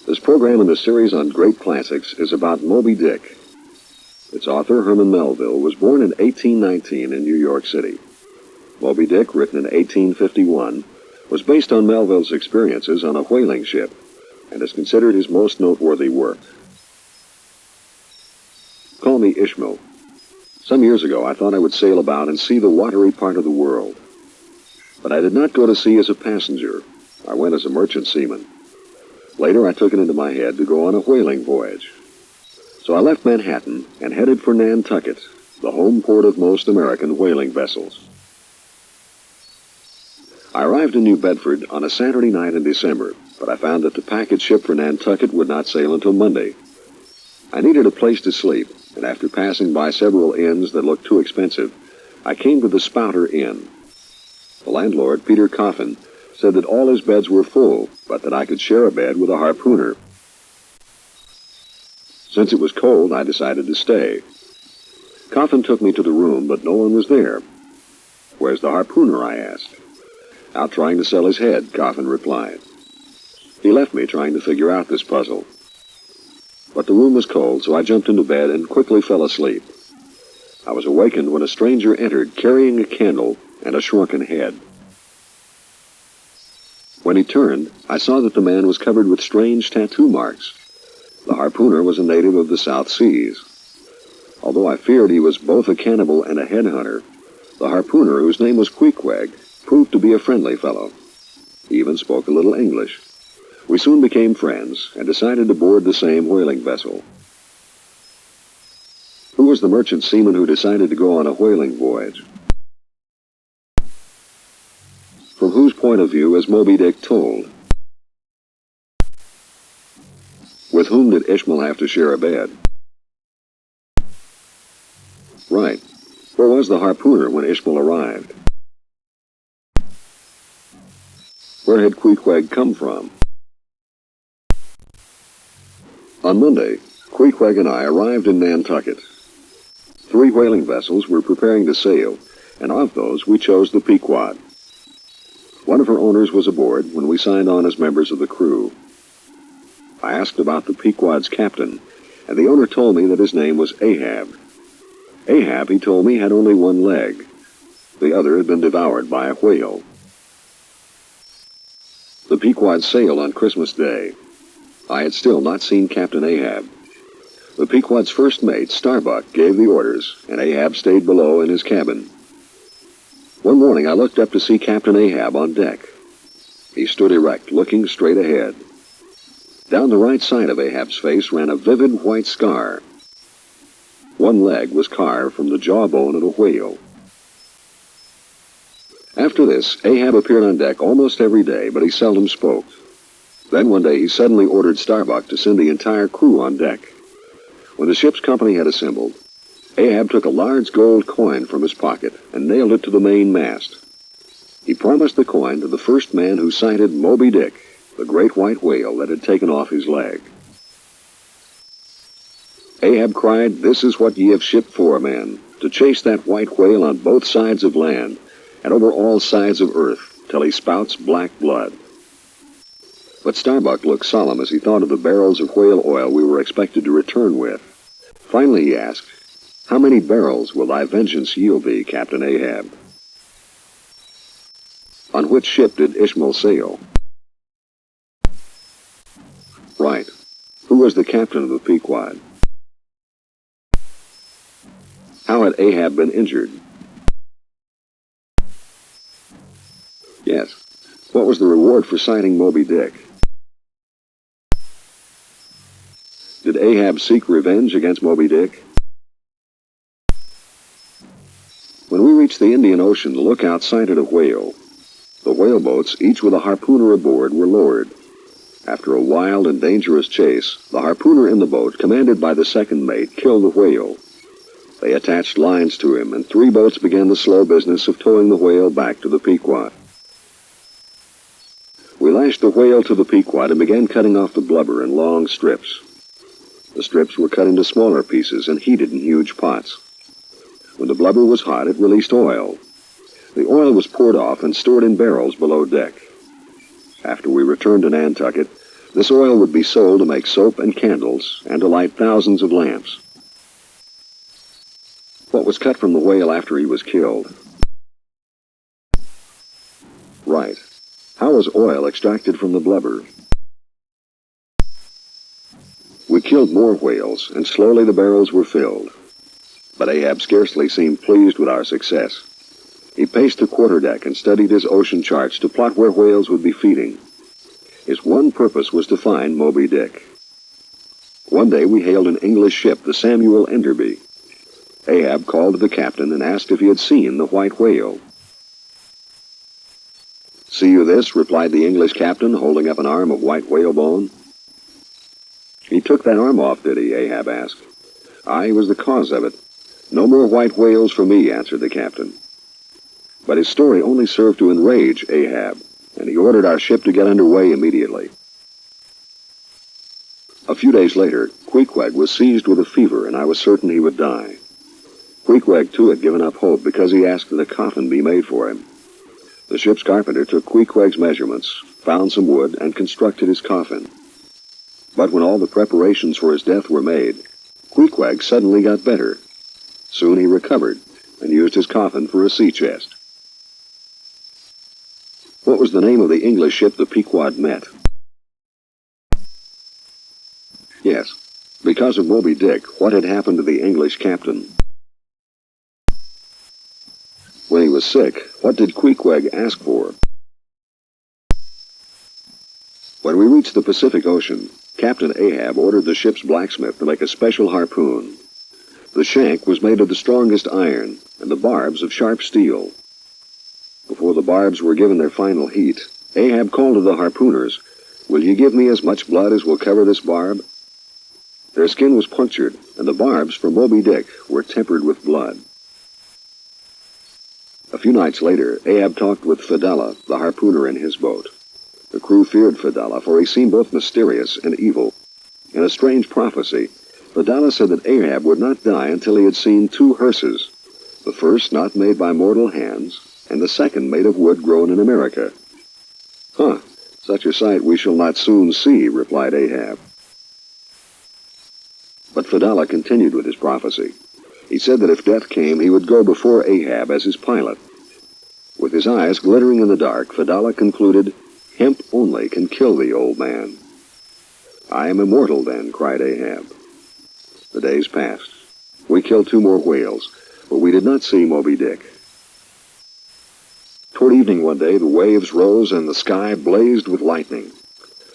This program in the series on great classics is about Moby Dick. Its author, Herman Melville, was born in 1819 in New York City. Moby Dick, written in 1851, was based on Melville's experiences on a whaling ship and is considered his most noteworthy work. Call me Ishmael. Some years ago, I thought I would sail about and see the watery part of the world. But I did not go to sea as a passenger. I went as a merchant seaman. Later, I took it into my head to go on a whaling voyage. So I left Manhattan and headed for Nantucket, the home port of most American whaling vessels. I arrived in New Bedford on a Saturday night in December, but I found that the packet ship for Nantucket would not sail until Monday. I needed a place to sleep, and after passing by several inns that looked too expensive, I came to the Spouter Inn. The landlord, Peter Coffin, said that all his beds were full, but that I could share a bed with a harpooner. Since it was cold, I decided to stay. Coffin took me to the room, but no one was there. "Where's the harpooner?" I asked. "Out trying to sell his head," Coffin replied. He left me trying to figure out this puzzle. But the room was cold, so I jumped into bed and quickly fell asleep. I was awakened when a stranger entered carrying a candle and a shrunken head. When he turned, I saw that the man was covered with strange tattoo marks. The harpooner was a native of the South Seas. Although I feared he was both a cannibal and a headhunter, the harpooner, whose name was Queequeg, proved to be a friendly fellow. He even spoke a little English. We soon became friends and decided to board the same whaling vessel. Who was the merchant seaman who decided to go on a whaling voyage? From whose point of view is Moby Dick told? With whom did Ishmael have to share a bed? Right. Where was the harpooner when Ishmael arrived? Where had Queequeg come from? On Monday, Queequeg and I arrived in Nantucket. 3 whaling vessels were preparing to sail, and of those we chose the Pequod. One of her owners was aboard when we signed on as members of the crew. I asked about the Pequod's captain, and the owner told me that his name was Ahab. Ahab, he told me, had only one leg. The other had been devoured by a whale. The Pequod sailed on Christmas Day. I had still not seen Captain Ahab. The Pequod's first mate, Starbuck, gave the orders, and Ahab stayed below in his cabin. One morning I looked up to see Captain Ahab on deck. He stood erect, looking straight ahead. Down the right side of Ahab's face ran a vivid white scar. One leg was carved from the jawbone of a whale. After this, Ahab appeared on deck almost every day, but he seldom spoke. Then one day he suddenly ordered Starbuck to send the entire crew on deck. When the ship's company had assembled, Ahab took a large gold coin from his pocket and nailed it to the main mast. He promised the coin to the first man who sighted Moby Dick, the great white whale that had taken off his leg. Ahab cried, "This is what ye have shipped for, men, to chase that white whale on both sides of land and over all sides of earth till he spouts black blood." But Starbuck looked solemn as he thought of the barrels of whale oil we were expected to return with. Finally he asked, "How many barrels will thy vengeance yield thee, Captain Ahab?" On which ship did Ishmael sail? Right. Who was the captain of the Pequod? How had Ahab been injured? Yes. What was the reward for sighting Moby Dick? Did Ahab seek revenge against Moby Dick? When we reached the Indian Ocean, the lookout sighted a whale. The whale boats, each with a harpooner aboard, were lowered. After a wild and dangerous chase, the harpooner in the boat, commanded by the second mate, killed the whale. They attached lines to him, and 3 boats began the slow business of towing the whale back to the Pequod. We lashed the whale to the Pequod and began cutting off the blubber in long strips. The strips were cut into smaller pieces and heated in huge pots. When the blubber was hot, it released oil. The oil was poured off and stored in barrels below deck. After we returned to Nantucket, This oil would be sold to make soap and candles and to light thousands of lamps. What was cut from the whale after he was killed? Right. How was oil extracted from the blubber? We killed more whales, and slowly the barrels were filled. But Ahab scarcely seemed pleased with our success. He paced the quarterdeck and studied his ocean charts to plot where whales would be feeding. His one purpose was to find Moby Dick. One day we hailed an English ship, the Samuel Enderby. Ahab called to the captain and asked if he had seen the white whale. "See you this?" replied the English captain, holding up an arm of white whalebone. "He took that arm off, did he?" Ahab asked. "I was the cause of it. No more white whales for me," answered the captain. But his story only served to enrage Ahab, and he ordered our ship to get under way immediately. A few days later, Queequeg was seized with a fever, and I was certain he would die. Queequeg, too, had given up hope because he asked that a coffin be made for him. The ship's carpenter took Queequeg's measurements, found some wood, and constructed his coffin. But when all the preparations for his death were made, Queequeg suddenly got better. Soon he recovered and used his coffin for a sea chest. What was the name of the English ship the Pequod met? Yes, because of Moby Dick, what had happened to the English captain? When he was sick, what did Queequeg ask for? When we reached the Pacific Ocean, Captain Ahab ordered the ship's blacksmith to make a special harpoon. The shank was made of the strongest iron, and the barbs of sharp steel. Before the barbs were given their final heat, Ahab called to the harpooners, "Will you give me as much blood as will cover this barb?" Their skin was punctured, and the barbs for Moby Dick were tempered with blood. A few nights later, Ahab talked with Fedallah, the harpooner, in his boat. The crew feared Fedallah, for he seemed both mysterious and evil. In a strange prophecy, Fedallah said that Ahab would not die until he had seen two hearses, the first not made by mortal hands, and the second made of wood grown in America. "Huh, such a sight we shall not soon see," replied Ahab. But Fedallah continued with his prophecy. He said that if death came, he would go before Ahab as his pilot. With his eyes glittering in the dark, Fedallah concluded, "Hemp only can kill the old man." "I am immortal then," cried Ahab. The days passed. We killed 2 more whales, but we did not see Moby Dick. Toward evening one day, the waves rose and the sky blazed with lightning.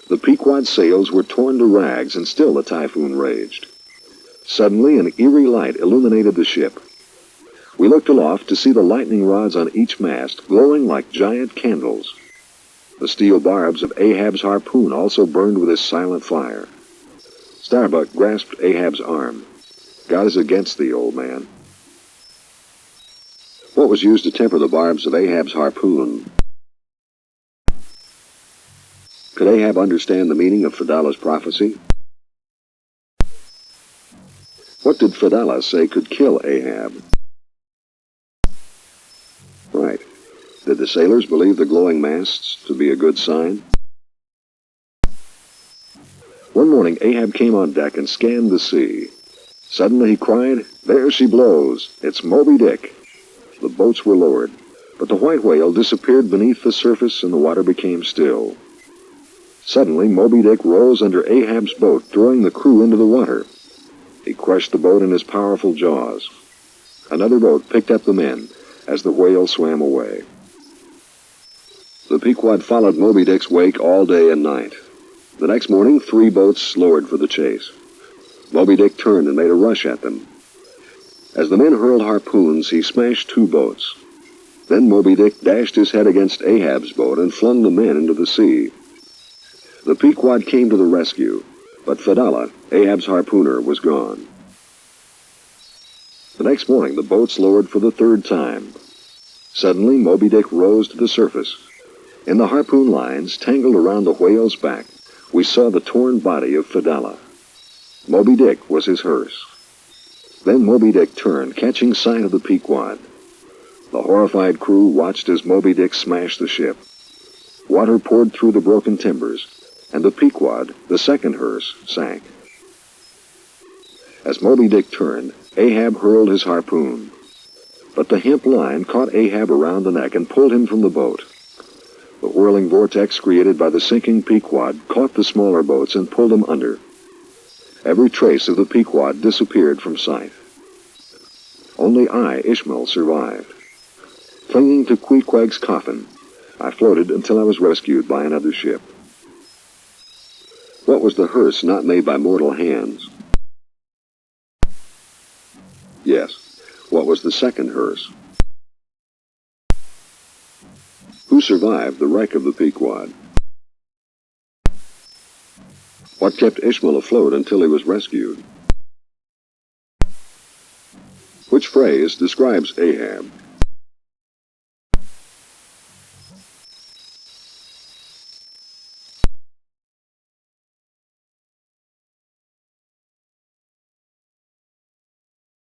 The Pequod's sails were torn to rags, and still the typhoon raged. Suddenly, an eerie light illuminated the ship. We looked aloft to see the lightning rods on each mast glowing like giant candles. The steel barbs of Ahab's harpoon also burned with this silent fire. Starbuck grasped Ahab's arm. "God is against thee, old man." What was used to temper the barbs of Ahab's harpoon? Could Ahab understand the meaning of Fedallah's prophecy? What did Fedallah say could kill Ahab? Right. Did the sailors believe the glowing masts to be a good sign? One morning, Ahab came on deck and scanned the sea. Suddenly he cried, "There she blows! It's Moby Dick!" The boats were lowered, but the white whale disappeared beneath the surface and the water became still. Suddenly, Moby Dick rose under Ahab's boat, throwing the crew into the water. He crushed the boat in his powerful jaws. Another boat picked up the men as the whale swam away. The Pequod followed Moby Dick's wake all day and night. The next morning, 3 boats lowered for the chase. Moby Dick turned and made a rush at them. As the men hurled harpoons, he smashed 2 boats. Then Moby Dick dashed his head against Ahab's boat and flung the men into the sea. The Pequod came to the rescue, but Fedallah, Ahab's harpooner, was gone. The next morning, the boats lowered for the 3rd time. Suddenly, Moby Dick rose to the surface. In the harpoon lines, tangled around the whale's back, we saw the torn body of Fedallah. Moby Dick was his hearse. Then Moby Dick turned, catching sight of the Pequod. The horrified crew watched as Moby Dick smashed the ship. Water poured through the broken timbers, and the Pequod, the second hearse, sank. As Moby Dick turned, Ahab hurled his harpoon. But the hemp line caught Ahab around the neck and pulled him from the boat. The whirling vortex created by the sinking Pequod caught the smaller boats and pulled them under. Every trace of the Pequod disappeared from sight. Only I, Ishmael, survived. Clinging to Queequeg's coffin, I floated until I was rescued by another ship. What was the hearse not made by mortal hands? Yes, what was the second hearse? Who survived the wreck of the Pequod? What kept Ishmael afloat until he was rescued? Which phrase describes Ahab?